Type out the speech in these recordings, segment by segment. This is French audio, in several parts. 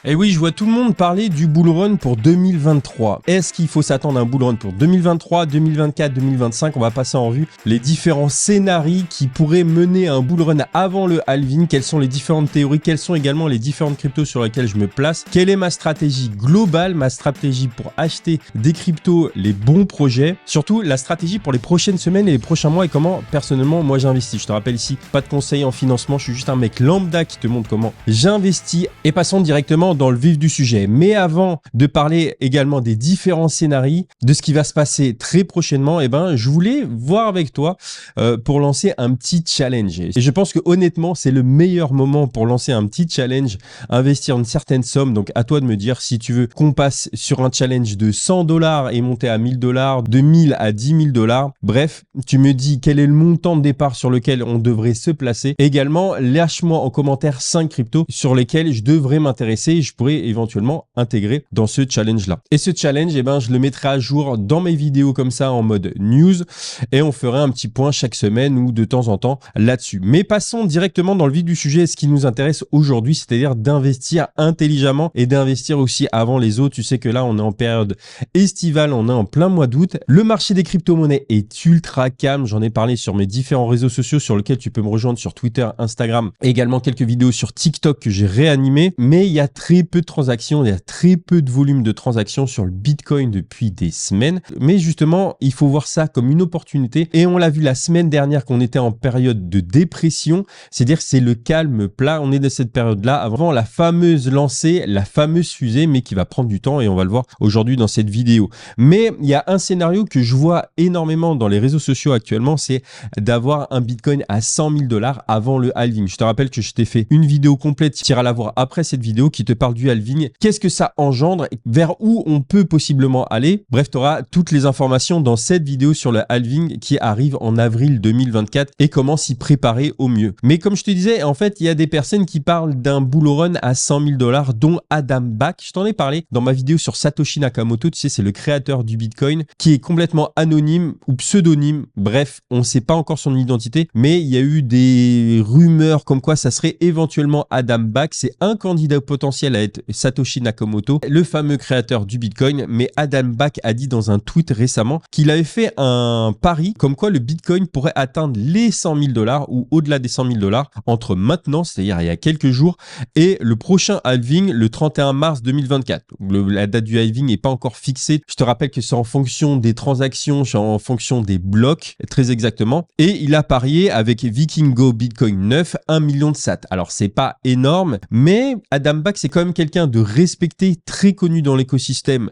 Et oui, je vois tout le monde parler du bull run pour 2023. Est-ce qu'il faut s'attendre à un bull run pour 2023, 2024, 2025? On va passer en revue les différents scénarios qui pourraient mener à un bull run avant le halving. Quelles sont les différentes théories? Quelles sont également les différentes cryptos sur lesquelles je me place? Quelle est ma stratégie globale, ma stratégie pour acheter des cryptos, les bons projets? Surtout, la stratégie pour les prochaines semaines et les prochains mois et comment, personnellement, moi j'investis. Je te rappelle ici, pas de conseils en financement. Je suis juste un mec lambda qui te montre comment j'investis. Et passons directement dans le vif du sujet. Mais avant de parler également des différents scénarios, de ce qui va se passer très prochainement, je voulais voir avec toi pour lancer un petit challenge. Et je pense que honnêtement, c'est le meilleur moment pour lancer un petit challenge, investir une certaine somme. Donc à toi de me dire si tu veux qu'on passe sur un challenge de $100 et monter à $1000, de 1000 à $10 000. Bref, tu me dis quel est le montant de départ sur lequel on devrait se placer. Également, lâche-moi en commentaire 5 cryptos sur lesquels je devrais m'intéresser et je pourrais éventuellement intégrer dans ce challenge-là. Et ce challenge, je le mettrai à jour dans mes vidéos comme ça en mode news et on ferait un petit point chaque semaine ou de temps en temps là-dessus. Mais passons directement dans le vif du sujet, ce qui nous intéresse aujourd'hui, c'est-à-dire d'investir intelligemment et d'investir aussi avant les autres. Tu sais que là, on est en période estivale, on est en plein mois d'août. Le marché des crypto-monnaies est ultra calme. J'en ai parlé sur mes différents réseaux sociaux sur lesquels tu peux me rejoindre sur Twitter, Instagram et également quelques vidéos sur TikTok que j'ai réanimées. Mais il y a très peu de transactions, il y a très peu de volume de transactions sur le Bitcoin depuis des semaines. Mais justement, il faut voir ça comme une opportunité. Et on l'a vu la semaine dernière qu'on était en période de dépression. C'est-à-dire que c'est le calme plat. On est dans cette période-là avant la fameuse lancée, la fameuse fusée, mais qui va prendre du temps et on va le voir aujourd'hui dans cette vidéo. Mais il y a un scénario que je vois énormément dans les réseaux sociaux actuellement, c'est d'avoir un Bitcoin à $100 000 avant le halving. Je te rappelle que je t'ai fait une vidéo complète, tu iras la voir après cette vidéo qui te parle du halving. Qu'est-ce que ça engendre? Vers où on peut possiblement aller? Bref, tu auras toutes les informations dans cette vidéo sur le halving qui arrive en avril 2024 et comment s'y préparer au mieux. Mais comme je te disais, en fait, il y a des personnes qui parlent d'un bull run à $100 000, dont Adam Back. Je t'en ai parlé dans ma vidéo sur Satoshi Nakamoto. Tu sais, c'est le créateur du Bitcoin qui est complètement anonyme ou pseudonyme. Bref, on ne sait pas encore son identité, mais il y a eu des rumeurs comme quoi ça serait éventuellement Adam Back. C'est un candidat potentiel à être Satoshi Nakamoto, le fameux créateur du Bitcoin. Mais Adam Back a dit dans un tweet récemment qu'il avait fait un pari comme quoi le Bitcoin pourrait atteindre les $100 000 ou au-delà des $100 000 entre maintenant, c'est-à-dire il y a quelques jours, et le prochain halving, le 31 mars 2024. La date du halving n'est pas encore fixée. Je te rappelle que c'est en fonction des transactions, c'est en fonction des blocs, très exactement. Et il a parié avec Vikingo Bitcoin 9, 1 million de sats. Alors, c'est pas énorme, mais Adam Back, c'est quand même quelqu'un de respecté, très connu dans l'écosystème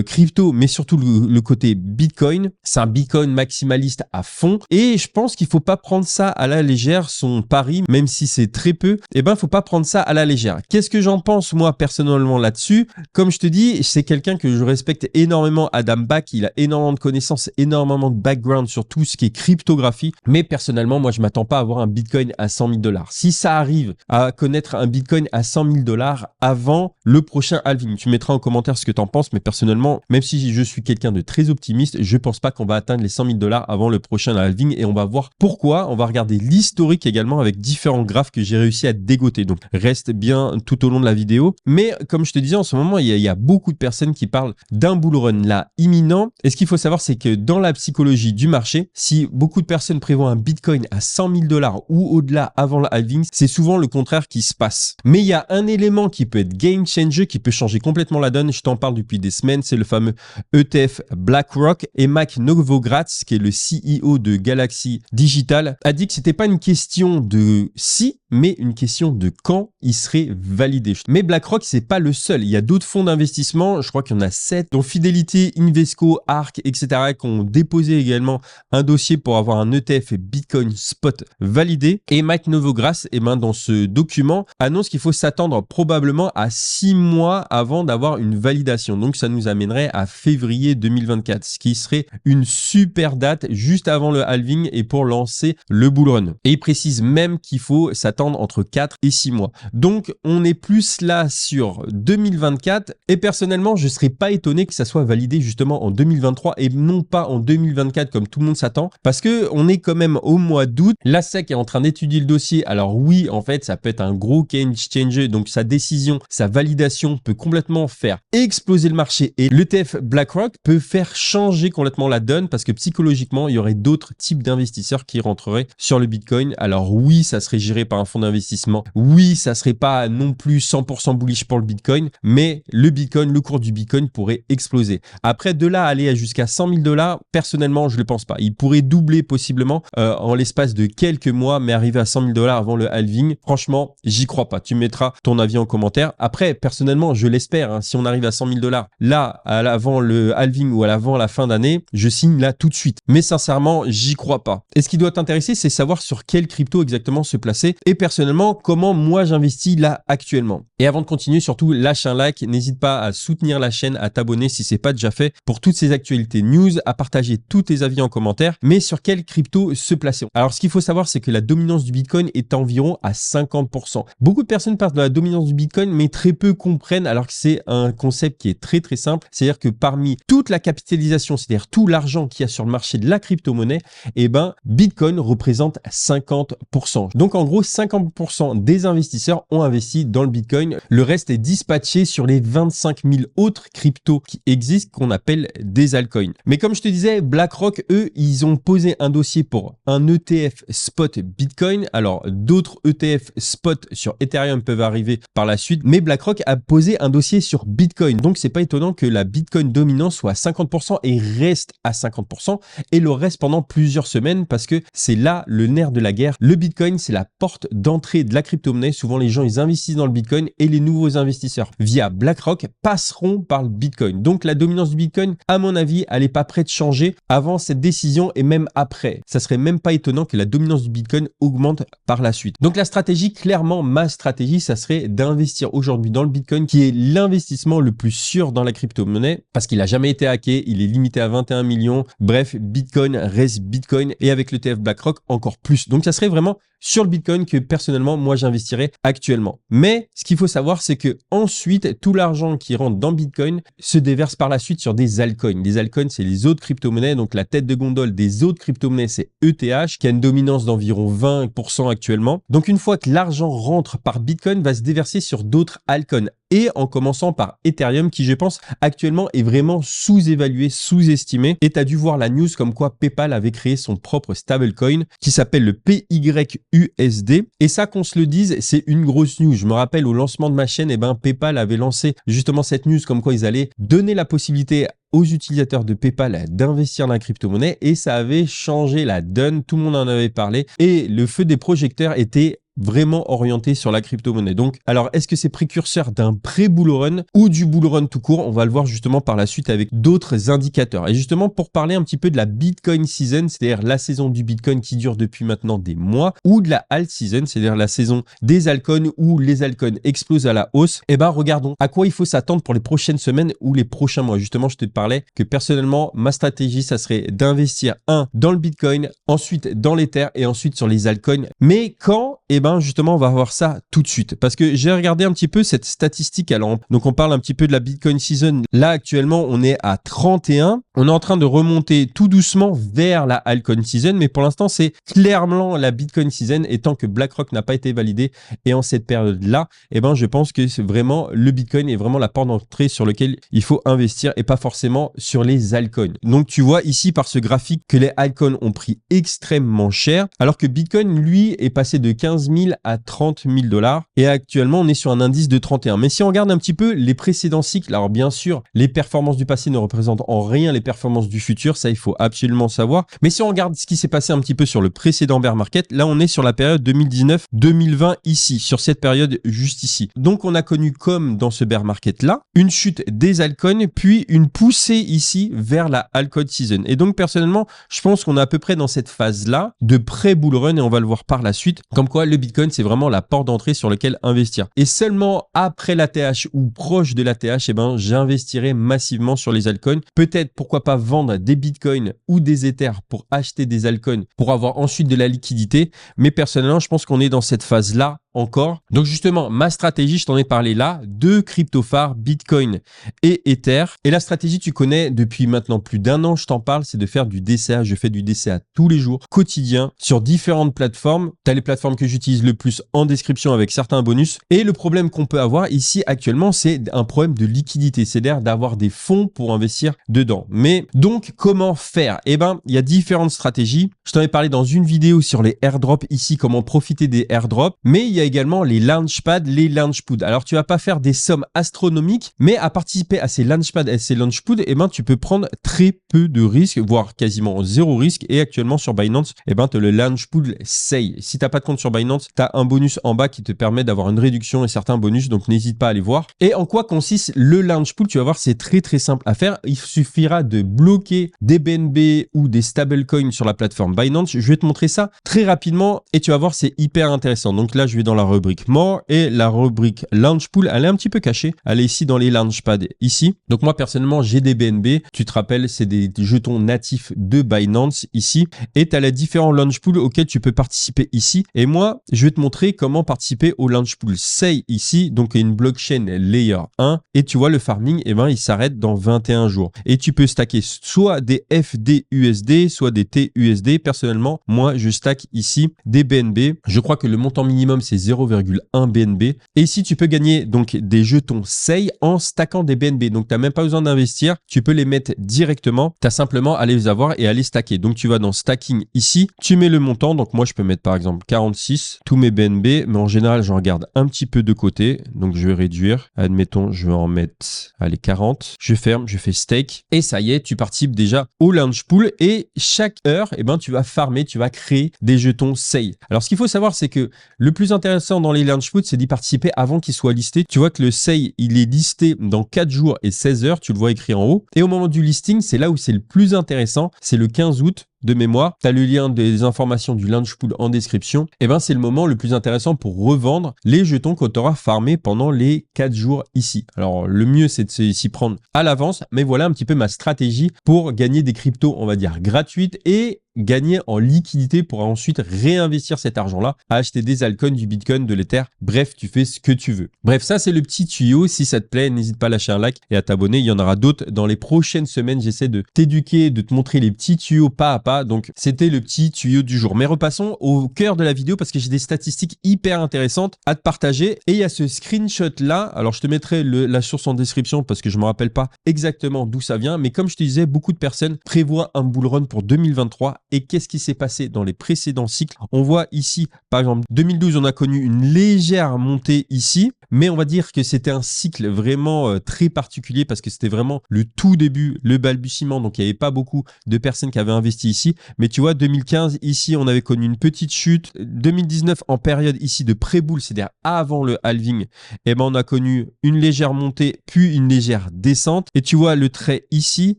crypto, mais surtout le côté Bitcoin. C'est un Bitcoin maximaliste à fond. Et je pense qu'il faut pas prendre ça à la légère, son pari, même si c'est très peu, faut pas prendre ça à la légère. Qu'est-ce que j'en pense, moi, personnellement, là-dessus? Comme je te dis, c'est quelqu'un que je respecte énormément, Adam Back. Il a énormément de connaissances, énormément de background sur tout ce qui est cryptographie. Mais personnellement, moi, je m'attends pas à avoir un Bitcoin à $100 000. Si ça arrive à connaître un Bitcoin à $100 000 avant le prochain halving, tu mettras en commentaire ce que tu en penses. Mais personnellement, même si je suis quelqu'un de très optimiste, je pense pas qu'on va atteindre les $100 000 avant le prochain halving. Et on va voir pourquoi. On va regarder l'historique également avec différents graphes que j'ai réussi à dégoter. Donc, reste bien tout au long de la vidéo. Mais comme je te disais, en ce moment, il y a beaucoup de personnes qui parlent d'un bull run là imminent. Et ce qu'il faut savoir, c'est que dans la psychologie du marché, si beaucoup de personnes prévoient un Bitcoin à $100 000 ou au-delà avant le halving, c'est souvent le contraire qui se passe. Mais il y a un élément qui peut être game changer, qui peut changer complètement la donne. Je t'en parle depuis des semaines. C'est le fameux ETF BlackRock. Et Mike Novogratz, qui est le CEO de Galaxy Digital, a dit que c'était pas une question de si, mais une question de quand il serait validé. Mais BlackRock, c'est pas le seul. Il y a d'autres fonds d'investissement. Je crois qu'il y en a 7, dont Fidelity, Invesco, ARK, etc., qui ont déposé également un dossier pour avoir un ETF Bitcoin Spot validé. Et Mike Novogratz, dans ce document, annonce qu'il faut s'attendre probablement à 6 mois avant d'avoir une validation. Donc, ça nous amènerait à février 2024, ce qui serait une super date juste avant le halving et pour lancer le bull run. Et il précise même qu'il faut s'attendre s'attendre entre 4 et 6 mois. Donc, on est plus là sur 2024 et personnellement, je ne serais pas étonné que ça soit validé justement en 2023 et non pas en 2024 comme tout le monde s'attend parce que on est quand même au mois d'août. La SEC est en train d'étudier le dossier. Alors oui, en fait, ça peut être un gros game changer. Donc, sa décision, sa validation peut complètement faire exploser le marché et l'ETF BlackRock peut faire changer complètement la donne parce que psychologiquement, il y aurait d'autres types d'investisseurs qui rentreraient sur le Bitcoin. Alors oui, ça serait géré par un fonds d'investissement. Oui, ça serait pas non plus 100% bullish pour le Bitcoin, mais le Bitcoin, le cours du Bitcoin pourrait exploser. Après, de là à aller jusqu'à 100 000 $, personnellement, je ne le pense pas. Il pourrait doubler possiblement en l'espace de quelques mois, mais arriver à 100 000 $ avant le halving, franchement, j'y crois pas. Tu mettras ton avis en commentaire. Après, personnellement, je l'espère. Hein, si on arrive à 100 000 $, là, avant le halving ou avant la fin d'année, je signe là tout de suite. Mais sincèrement, j'y crois pas. Et ce qui doit t'intéresser, c'est savoir sur quelle crypto exactement se placer et personnellement, comment moi j'investis là actuellement. Et avant de continuer, surtout, lâche un like. N'hésite pas à soutenir la chaîne, à t'abonner si c'est pas déjà fait pour toutes ces actualités news, à partager tous tes avis en commentaire, mais sur quelle crypto se placer. Alors, ce qu'il faut savoir, c'est que la dominance du Bitcoin est environ à 50%. Beaucoup de personnes parlent de la dominance du Bitcoin, mais très peu comprennent alors que c'est un concept qui est très très simple. C'est-à-dire que parmi toute la capitalisation, c'est-à-dire tout l'argent qu'il y a sur le marché de la crypto-monnaie, eh ben, Bitcoin représente 50%. Donc, en gros, 50% des investisseurs ont investi dans le Bitcoin. Le reste est dispatché sur les 25 000 autres cryptos qui existent qu'on appelle des altcoins. Mais comme je te disais, BlackRock, eux, ils ont posé un dossier pour un ETF spot Bitcoin. Alors, d'autres ETF spot sur Ethereum peuvent arriver par la suite, mais BlackRock a posé un dossier sur Bitcoin. Donc, c'est pas étonnant que la Bitcoin dominante soit à 50% et reste à 50% et le reste pendant plusieurs semaines parce que c'est là le nerf de la guerre. Le Bitcoin, c'est la porte d'entrée de la crypto-monnaie. Souvent, les gens, ils investissent dans le Bitcoin et les nouveaux investisseurs via BlackRock passeront par le Bitcoin. Donc, la dominance du Bitcoin, à mon avis, elle n'est pas prête de changer avant cette décision et même après. Ça serait même pas étonnant que la dominance du Bitcoin augmente par la suite. Donc, la stratégie, clairement, ma stratégie, ça serait d'investir aujourd'hui dans le Bitcoin qui est l'investissement le plus sûr dans la crypto-monnaie parce qu'il n'a jamais été hacké, il est limité à 21 millions. Bref, Bitcoin reste Bitcoin et avec l'ETF BlackRock encore plus. Donc, ça serait vraiment sur le Bitcoin que personnellement, moi, j'investirais actuellement. Mais ce qu'il faut savoir, c'est que ensuite, tout l'argent qui rentre dans Bitcoin se déverse par la suite sur des altcoins. Les altcoins, c'est les autres crypto-monnaies. Donc, la tête de gondole des autres crypto-monnaies, c'est ETH, qui a une dominance d'environ 20% actuellement. Donc, une fois que l'argent rentre par Bitcoin, va se déverser sur d'autres altcoins. Et en commençant par Ethereum, qui je pense actuellement est vraiment sous-évalué, sous-estimé. Et tu as dû voir la news comme quoi PayPal avait créé son propre stablecoin qui s'appelle le PYUSD. Et ça, qu'on se le dise, c'est une grosse news. Je me rappelle au lancement de ma chaîne, PayPal avait lancé justement cette news comme quoi ils allaient donner la possibilité aux utilisateurs de PayPal d'investir dans la crypto-monnaie et ça avait changé la donne. Tout le monde en avait parlé et le feu des projecteurs était vraiment orienté sur la crypto-monnaie. Donc, alors, est-ce que c'est précurseur d'un pré-bull run ou du bull run tout court? On va le voir justement par la suite avec d'autres indicateurs. Et justement, pour parler un petit peu de la Bitcoin season, c'est-à-dire la saison du Bitcoin qui dure depuis maintenant des mois, ou de la alt season, c'est-à-dire la saison des altcoins où les altcoins explosent à la hausse, regardons à quoi il faut s'attendre pour les prochaines semaines ou les prochains mois. Justement, je te parlais que personnellement, ma stratégie, ça serait d'investir dans le Bitcoin, ensuite dans l'Ether et ensuite sur les altcoins. Mais quand? Justement, on va voir ça tout de suite parce que j'ai regardé un petit peu cette statistique. Alors, donc on parle un petit peu de la Bitcoin season. Là, actuellement, on est à 31. On est en train de remonter tout doucement vers la altcoin season, mais pour l'instant, c'est clairement la Bitcoin season et tant que BlackRock n'a pas été validé et en cette période-là, je pense que c'est vraiment le Bitcoin est vraiment la porte d'entrée sur lequel il faut investir et pas forcément sur les altcoins. Donc, tu vois ici par ce graphique que les altcoins ont pris extrêmement cher alors que Bitcoin, lui, est passé de 15 000 à 30 000 $ et actuellement on est sur un indice de 31. Mais si on regarde un petit peu les précédents cycles, alors bien sûr les performances du passé ne représentent en rien les performances du futur, ça il faut absolument savoir. Mais si on regarde ce qui s'est passé un petit peu sur le précédent bear market, là on est sur la période 2019-2020 ici, sur cette période juste ici. Donc on a connu comme dans ce bear market là, une chute des altcoins puis une poussée ici vers la altcoin season. Et donc personnellement, je pense qu'on est à peu près dans cette phase là de pré-bull run et on va le voir par la suite, comme quoi le Bitcoin, c'est vraiment la porte d'entrée sur laquelle investir. Et seulement après l'ATH ou proche de l'ATH, eh ben, j'investirai massivement sur les altcoins. Peut-être, pourquoi pas vendre des Bitcoins ou des Ethers pour acheter des altcoins pour avoir ensuite de la liquidité. Mais personnellement, je pense qu'on est dans cette phase-là encore. Donc justement, ma stratégie, je t'en ai parlé là, deux crypto phares, Bitcoin et Ether. Et la stratégie, tu connais depuis maintenant plus d'un an, je t'en parle, c'est de faire du DCA. Je fais du DCA tous les jours, quotidien, sur différentes plateformes. Tu as les plateformes que j'utilise le plus en description avec certains bonus. Et le problème qu'on peut avoir ici actuellement, c'est un problème de liquidité. C'est-à-dire d'avoir des fonds pour investir dedans. Mais donc, comment faire? Eh ben, il y a différentes stratégies. Je t'en ai parlé dans une vidéo sur les airdrops ici, comment profiter des airdrops. Mais il y a également les launchpads, les launchpools. Alors, tu vas pas faire des sommes astronomiques, mais à participer à ces launchpads et ces launchpools, eh ben, tu peux prendre très peu de risques, voire quasiment zéro risque. Et actuellement, sur Binance, eh ben, tu as le launchpool SEI. Si tu n'as pas de compte sur Binance, tu as un bonus en bas qui te permet d'avoir une réduction et certains bonus. Donc, n'hésite pas à aller voir. Et en quoi consiste le launchpool? Tu vas voir, c'est très, très simple à faire. Il suffira de bloquer des BNB ou des stablecoins sur la plateforme Binance. Je vais te montrer ça très rapidement et tu vas voir, c'est hyper intéressant. Donc là, je vais dans la rubrique More et la rubrique Launchpool, elle est un petit peu cachée. Elle est ici dans les Launchpads, ici. Donc moi, personnellement, j'ai des BNB. Tu te rappelles, c'est des jetons natifs de Binance ici. Et tu as les différents Launchpools auxquels tu peux participer ici. Et moi, je vais te montrer comment participer au Launchpool SEI ici. Donc une blockchain layer 1. Et tu vois, le farming, eh ben, il s'arrête dans 21 jours. Et tu peux stacker soit des FDUSD, soit des TUSD. Personnellement, moi, je stack ici des BNB. Je crois que le montant minimum, c'est 0,1 BNB. Et ici, tu peux gagner donc des jetons SEI en stackant des BNB. Donc, tu n'as même pas besoin d'investir. Tu peux les mettre directement. Tu as simplement à les avoir et à les stacker. Donc, tu vas dans stacking ici. Tu mets le montant. Donc, moi, je peux mettre par exemple 46, tous mes BNB. Mais en général, j'en regarde un petit peu de côté. Donc, je vais réduire. Admettons, je vais en mettre, allez, 40. Je ferme, je fais stake. Et ça y est, tu participes déjà au launchpool. Et chaque heure, eh ben, tu vas farmer, tu vas créer des jetons SEI. Alors, ce qu'il faut savoir, c'est que le plus intéressant dans les launchpools, c'est d'y participer avant qu'il soit listé. Tu vois que le SEI, il est listé dans 4 jours et 16 heures. Tu le vois écrit en haut. Et au moment du listing, c'est là où c'est le plus intéressant. C'est le 15 août. De mémoire, tu as le lien des informations du launchpool en description. Et ben, c'est le moment le plus intéressant pour revendre les jetons que tu auras farmés pendant les 4 jours ici. Alors, le mieux, c'est de s'y prendre à l'avance. Mais voilà un petit peu ma stratégie pour gagner des cryptos, on va dire, gratuites et gagner en liquidité pour ensuite réinvestir cet argent-là à acheter des altcoins, du Bitcoin, de l'Ether. Bref, tu fais ce que tu veux. Bref, ça, c'est le petit tuyau. Si ça te plaît, n'hésite pas à lâcher un like et à t'abonner. Il y en aura d'autres dans les prochaines semaines. J'essaie de t'éduquer, de te montrer les petits tuyaux pas à pas. Donc, c'était le petit tuyau du jour. Mais repassons au cœur de la vidéo parce que j'ai des statistiques hyper intéressantes à te partager. Et il y a ce screenshot-là. Alors, je te mettrai la source en description parce que je ne me rappelle pas exactement d'où ça vient. Mais comme je te disais, beaucoup de personnes prévoient un bull run pour 2023. Et qu'est-ce qui s'est passé dans les précédents cycles? On voit ici, par exemple, 2012, on a connu une légère montée ici, mais on va dire que c'était un cycle vraiment très particulier parce que c'était vraiment le tout début, le balbutiement. Donc, il n'y avait pas beaucoup de personnes qui avaient investi ici. Mais tu vois, 2015, ici, on avait connu une petite chute. 2019, en période ici de pré-bull, c'est-à-dire avant le halving, eh ben, on a connu une légère montée, puis une légère descente. Et tu vois, le trait ici,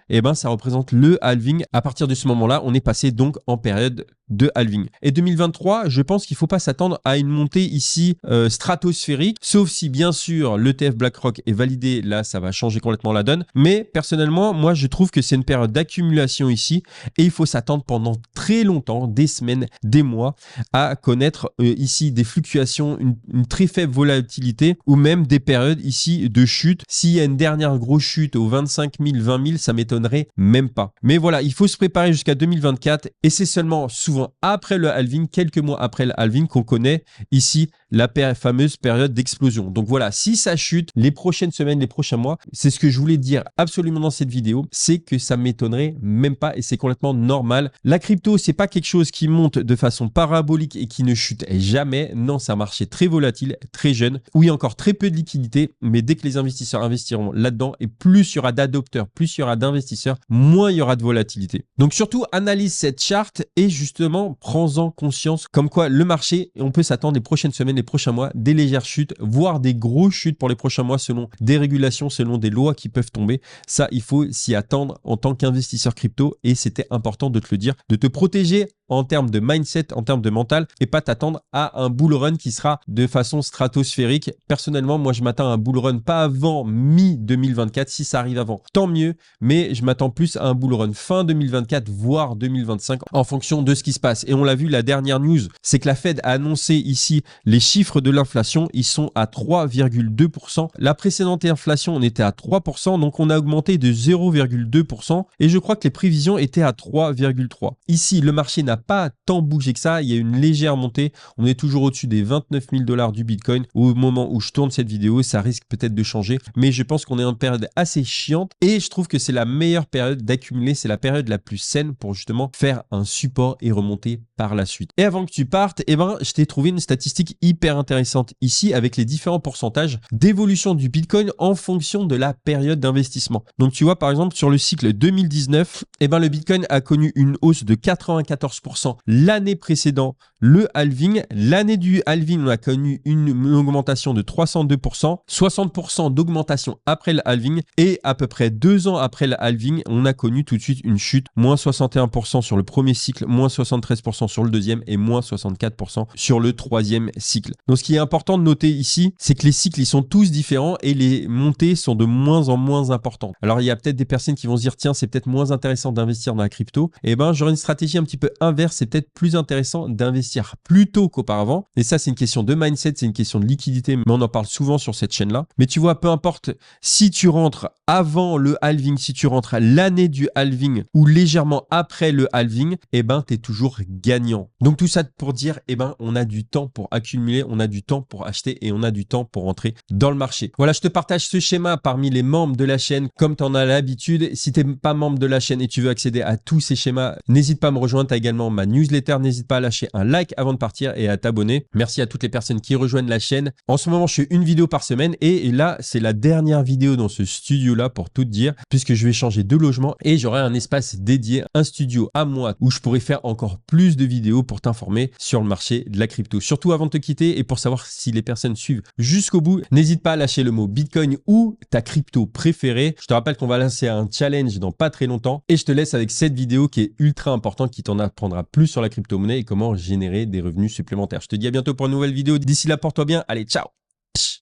eh ben, ça représente le halving. À partir de ce moment-là, on est passé donc en période de halving. Et 2023, je pense qu'il ne faut pas s'attendre à une montée ici stratosphérique, sauf si bien sûr l'ETF BlackRock est validé, là ça va changer complètement la donne. Mais personnellement, moi je trouve que c'est une période d'accumulation ici et il faut s'attendre pendant très longtemps, des semaines, des mois, à connaître ici des fluctuations, une très faible volatilité ou même des périodes ici de chute. S'il y a une dernière grosse chute aux 25 000, 20 000, ça m'étonnerait même pas. Mais voilà, il faut se préparer jusqu'à 2024 et c'est seulement souvent après le halving, quelques mois après le halving, qu'on connaît ici la fameuse période d'explosion. Donc voilà, si ça chute les prochaines semaines, les prochains mois, c'est ce que je voulais dire absolument dans cette vidéo, c'est que ça m'étonnerait même pas et c'est complètement normal. La crypto, c'est pas quelque chose qui monte de façon parabolique et qui ne chute jamais. Non, c'est un marché très volatile, très jeune, où il y a encore très peu de liquidité, mais dès que les investisseurs investiront là-dedans et plus il y aura d'adopteurs, plus il y aura d'investisseurs, moins il y aura de volatilité. Donc surtout, analyse cette charte et justement, prends-en conscience comme quoi le marché, on peut s'attendre les prochaines semaines, les prochains mois, des légères chutes, voire des grosses chutes pour les prochains mois selon des régulations, selon des lois qui peuvent tomber. Ça, il faut s'y attendre en tant qu'investisseur crypto et c'était important de te le dire, de te protéger en termes de mindset, en termes de mental, et pas t'attendre à un bull run qui sera de façon stratosphérique. Personnellement, moi, je m'attends à un bull run pas avant mi-2024. Si ça arrive avant, tant mieux, mais je m'attends plus à un bull run fin 2024, voire 2025, en fonction de ce qui se passe. Et on l'a vu, la dernière news, c'est que la Fed a annoncé ici les chiffres de l'inflation. Ils sont à 3,2%. La précédente inflation, on était à 3%, donc on a augmenté de 0,2%. Et je crois que les prévisions étaient à 3,3%. Ici, le marché n'a pas tant bougé que ça. Il y a une légère montée. On est toujours au-dessus des 29 000 $ du Bitcoin. Au moment où je tourne cette vidéo, ça risque peut-être de changer. Mais je pense qu'on est en période assez chiante. Et je trouve que c'est la meilleure période d'accumuler. C'est la période la plus saine pour justement faire un support et remonter par la suite. Et avant que tu partes, je t'ai trouvé une statistique hyper intéressante ici avec les différents pourcentages d'évolution du Bitcoin en fonction de la période d'investissement. Donc tu vois par exemple sur le cycle 2019, le Bitcoin a connu une hausse de 94% l'année précédente le halving. L'année du halving, on a connu une augmentation de 302%, 60% d'augmentation après le halving et à peu près 2 ans après le halving, on a connu tout de suite une chute, moins 61% sur le premier cycle, moins 73% sur le deuxième et moins 64% sur le troisième cycle. Donc ce qui est important de noter ici, c'est que les cycles ils sont tous différents et les montées sont de moins en moins importantes. Alors il y a peut-être des personnes qui vont se dire tiens c'est peut-être moins intéressant d'investir dans la crypto. J'aurais une stratégie un petit peu inverse, c'est peut-être plus intéressant d'investir plus tôt qu'auparavant. Et ça c'est une question de mindset, c'est une question de liquidité, mais on en parle souvent sur cette chaîne-là. Mais tu vois, peu importe si tu rentres avant le halving, si tu rentres à l'année du halving ou légèrement après le halving, tu es toujours gagnant. Donc tout ça pour dire, on a du temps pour accumuler, on a du temps pour acheter et on a du temps pour rentrer dans le marché. Voilà, je te partage ce schéma parmi les membres de la chaîne comme tu en as l'habitude. Si tu n'es pas membre de la chaîne et tu veux accéder à tous ces schémas, n'hésite pas à me rejoindre. Tu as également ma newsletter, n'hésite pas à lâcher un like avant de partir et à t'abonner. Merci à toutes les personnes qui rejoignent la chaîne. En ce moment, je fais une vidéo par semaine et là, c'est la dernière vidéo dans ce studio-là pour tout te dire, puisque je vais changer de logement et j'aurai un espace dédié, un studio à moi où je pourrai faire encore plus de vidéos pour t'informer sur le marché de la crypto. Surtout avant de te quitter et pour savoir si les personnes suivent jusqu'au bout, n'hésite pas à lâcher le mot Bitcoin ou ta crypto préférée. Je te rappelle qu'on va lancer un challenge dans pas très longtemps et je te laisse avec cette vidéo qui est ultra importante, qui t'en apprendra plus sur la crypto-monnaie et comment générer des revenus supplémentaires. Je te dis à bientôt pour une nouvelle vidéo. D'ici là, porte-toi bien. Allez, ciao!